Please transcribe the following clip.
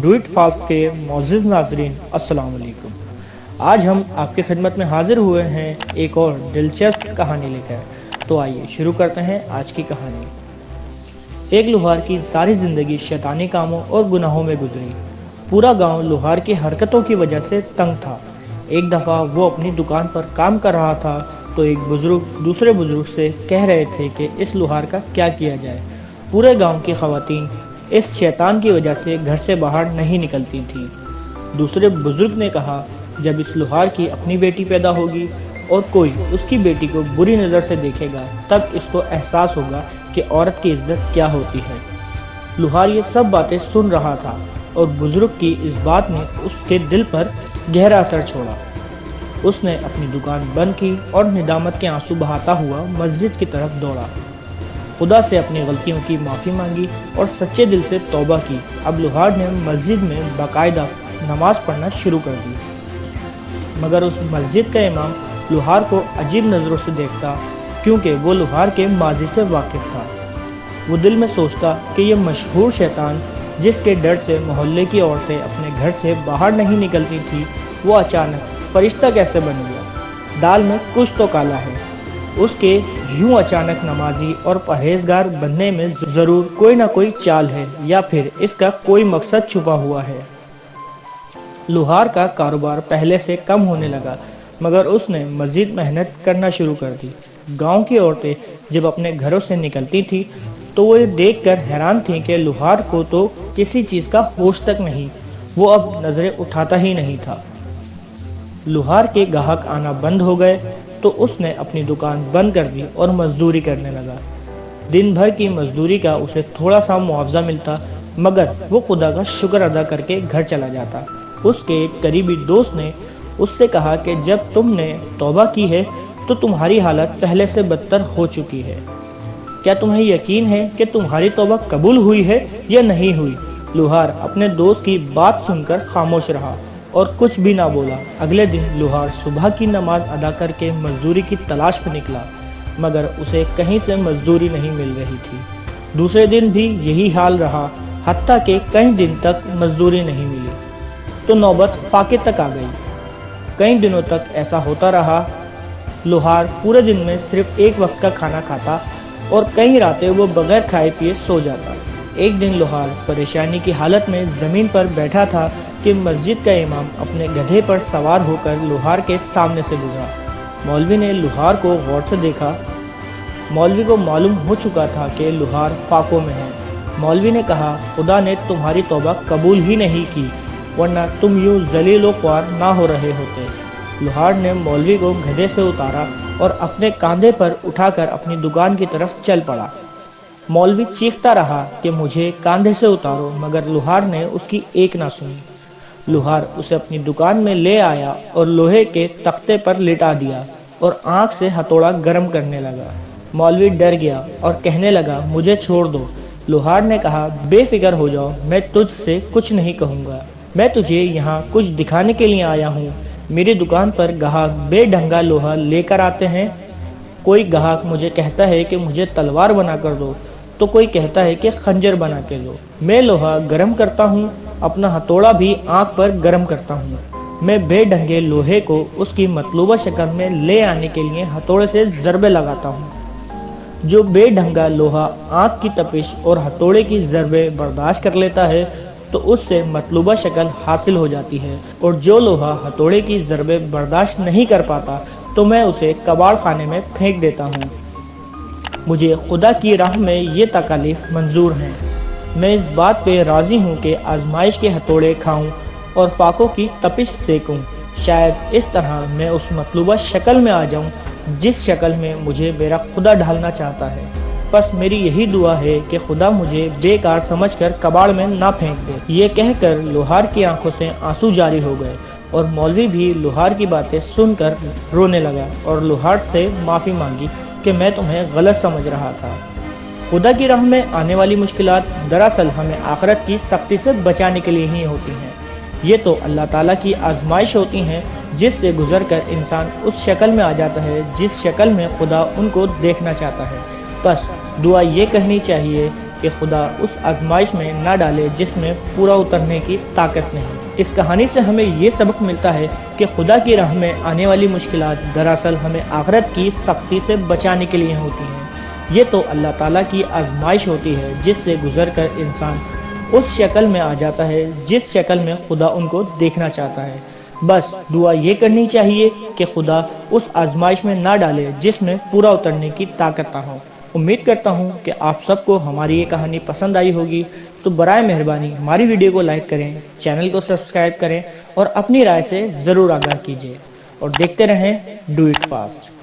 Duet fast کے معزز ناظرین السلام علیکم۔ آج ہم آپ کی خدمت میں حاضر ہوئے ہیں ایک اور دلچسپ کہانی لے کر۔ تو آئیے شروع کرتے ہیں آج کی کہانی۔ ایک لوہار کی ساری زندگی شیطانی کاموں اور گناہوں میں گزری۔ پورا گاؤں لوہار کی حرکتوں کی وجہ سے تنگ تھا۔ ایک دفعہ وہ اپنی دکان پر کام کر رہا تھا تو ایک بزرگ دوسرے بزرگ سے کہہ رہے تھے کہ اس لوہار کا کیا کیا جائے۔ پورے گاؤں کی خواتین اس شیطان کی وجہ سے گھر سے باہر نہیں نکلتی تھیں۔ دوسرے بزرگ نے کہا، جب اس لوہار کی اپنی بیٹی پیدا ہوگی اور کوئی اس کی بیٹی کو بری نظر سے دیکھے گا تب اس کو احساس ہوگا کہ عورت کی عزت کیا ہوتی ہے۔ لوہار یہ سب باتیں سن رہا تھا اور بزرگ کی اس بات نے اس کے دل پر گہرا اثر چھوڑا۔ اس نے اپنی دکان بند کی اور ندامت کے آنسو بہاتا ہوا مسجد کی طرف دوڑا۔ خدا سے اپنی غلطیوں کی معافی مانگی اور سچے دل سے توبہ کی۔ اب لوہار نے مسجد میں باقاعدہ نماز پڑھنا شروع کر دی، مگر اس مسجد کا امام لوہار کو عجیب نظروں سے دیکھتا کیونکہ وہ لوہار کے ماضی سے واقف تھا۔ وہ دل میں سوچتا کہ یہ مشہور شیطان جس کے ڈر سے محلے کی عورتیں اپنے گھر سے باہر نہیں نکلتی تھی، وہ اچانک فرشتہ کیسے بن گیا؟ دال میں کچھ تو کالا ہے۔ اس کے یوں اچانک نمازی اور پرہیزگار بننے میں ضرور کوئی نہ کوئی چال ہے یا پھر اس کا کوئی مقصد چھپا ہوا ہے۔ لوہار کا کاروبار پہلے سے کم ہونے لگا، مگر اس نے مزید محنت کرنا شروع کر دی۔ گاؤں کی عورتیں جب اپنے گھروں سے نکلتی تھی تو وہ یہ دیکھ کر حیران تھیں کہ لوہار کو تو کسی چیز کا ہوش تک نہیں، وہ اب نظریں اٹھاتا ہی نہیں تھا۔ لوہار کے گاہک آنا بند ہو گئے تو اس نے اپنی دکان بند کر دی اور مزدوری کرنے لگا۔ دن بھر کی مزدوری کا اسے تھوڑا سا معاوضہ ملتا، مگر وہ خدا کا شکر ادا کر کے گھر چلا جاتا۔ اس کے ایک قریبی دوست نے اس سے کہا کہ جب تم نے توبہ کی ہے تو تمہاری حالت پہلے سے بدتر ہو چکی ہے۔ کیا تمہیں یقین ہے کہ تمہاری توبہ قبول ہوئی ہے یا نہیں ہوئی؟ لوہار اپنے دوست کی بات سن کر خاموش رہا اور کچھ بھی نہ بولا۔ اگلے دن لوہار صبح کی نماز ادا کر کے مزدوری کی تلاش میں نکلا، مگر اسے کہیں سے مزدوری نہیں مل رہی تھی۔ دوسرے دن بھی یہی حال رہا، حتیٰ کہ کئی دن تک مزدوری نہیں ملی تو نوبت فاقے تک آ گئی۔ کئی دنوں تک ایسا ہوتا رہا۔ لوہار پورے دن میں صرف ایک وقت کا کھانا کھاتا اور کئی راتیں وہ بغیر کھائے پیے سو جاتا۔ ایک دن لوہار پریشانی کی حالت میں زمین پر بیٹھا تھا کہ مسجد کا امام اپنے گدھے پر سوار ہو کر لوہار کے سامنے سے گزرا۔ مولوی نے لوہار کو غور سے دیکھا۔ مولوی کو معلوم ہو چکا تھا کہ لوہار فاقوں میں ہے۔ مولوی نے کہا، خدا نے تمہاری توبہ قبول ہی نہیں کی، ورنہ تم یوں ذلیل و خوار نہ ہو رہے ہوتے۔ لوہار نے مولوی کو گدھے سے اتارا اور اپنے کاندھے پر اٹھا کر اپنی دکان کی طرف چل پڑا۔ مولوی چیختا رہا کہ مجھے کاندھے سے اتارو، مگر لوہار نے اس کی ایک نہ سنی۔ لوہار اسے اپنی دکان میں لے آیا اور لوہے کے تختے پر لٹا دیا اور آنکھ سے ہتھوڑا گرم کرنے لگا۔ مولوی ڈر گیا اور کہنے لگا، مجھے چھوڑ دو۔ لوہار نے کہا، بے فکر ہو جاؤ، میں تجھ سے کچھ نہیں کہوں گا۔ میں تجھے یہاں کچھ دکھانے کے لیے آیا ہوں۔ میری دکان پر گاہک بے ڈھنگا لوہا لے کر آتے ہیں۔ کوئی گاہک مجھے کہتا ہے کہ مجھے تلوار بنا کر دو، تو کوئی کہتا ہے کہ خنجر بنا کے دو۔ میں لوہا گرم کرتا ہوں، اپنا ہتھوڑا بھی آنکھ پر گرم کرتا ہوں۔ میں بے ڈھنگے لوہے کو اس کی مطلوبہ شکل میں لے آنے کے لیے ہتھوڑے سے ضربے لگاتا ہوں۔ جو بے ڈھنگا لوہا آنکھ کی تپش اور ہتھوڑے کی ضربے برداشت کر لیتا ہے تو اس سے مطلوبہ شکل حاصل ہو جاتی ہے، اور جو لوہا ہتھوڑے کی ضربے برداشت نہیں کر پاتا تو میں اسے کباڑ خانے میں پھینک دیتا ہوں۔ مجھے خدا کی راہ میں یہ تکالیف منظور ہیں۔ میں اس بات پہ راضی ہوں کہ آزمائش کے ہتھوڑے کھاؤں اور فاقوں کی تپش سیکوں۔ شاید اس طرح میں اس مطلوبہ شکل میں آ جاؤں جس شکل میں مجھے میرا خدا ڈھالنا چاہتا ہے۔ بس میری یہی دعا ہے کہ خدا مجھے بیکار سمجھ کر کباڑ میں نہ پھینک دے۔ یہ کہہ کر لوہار کی آنکھوں سے آنسو جاری ہو گئے اور مولوی بھی لوہار کی باتیں سن کر رونے لگا اور لوہار سے معافی مانگی کہ میں تمہیں غلط سمجھ رہا تھا۔ خدا کی راہ میں آنے والی مشکلات دراصل ہمیں آخرت کی سختی سے بچانے کے لیے ہی ہوتی ہیں۔ یہ تو اللہ تعالیٰ کی آزمائش ہوتی ہیں جس سے گزر کر انسان اس شکل میں آ جاتا ہے جس شکل میں خدا ان کو دیکھنا چاہتا ہے۔ بس دعا یہ کہنی چاہیے کہ خدا اس آزمائش میں نہ ڈالے جس میں پورا اترنے کی طاقت نہیں۔ اس کہانی سے ہمیں یہ سبق ملتا ہے کہ خدا کی راہ میں آنے والی مشکلات دراصل ہمیں آخرت کی سختی سے بچانے کے لیے ہوتی ہیں۔ یہ تو اللہ تعالیٰ کی آزمائش ہوتی ہے جس سے گزر کر انسان اس شکل میں آ جاتا ہے جس شکل میں خدا ان کو دیکھنا چاہتا ہے۔ بس دعا یہ کرنی چاہیے کہ خدا اس آزمائش میں نہ ڈالے جس میں پورا اترنے کی طاقت نہ ہو۔ امید کرتا ہوں کہ آپ سب کو ہماری یہ کہانی پسند آئی ہوگی، تو برائے مہربانی ہماری ویڈیو کو لائک کریں، چینل کو سبسکرائب کریں اور اپنی رائے سے ضرور آگاہ کیجیے، اور دیکھتے رہیں ڈو اٹ فاسٹ۔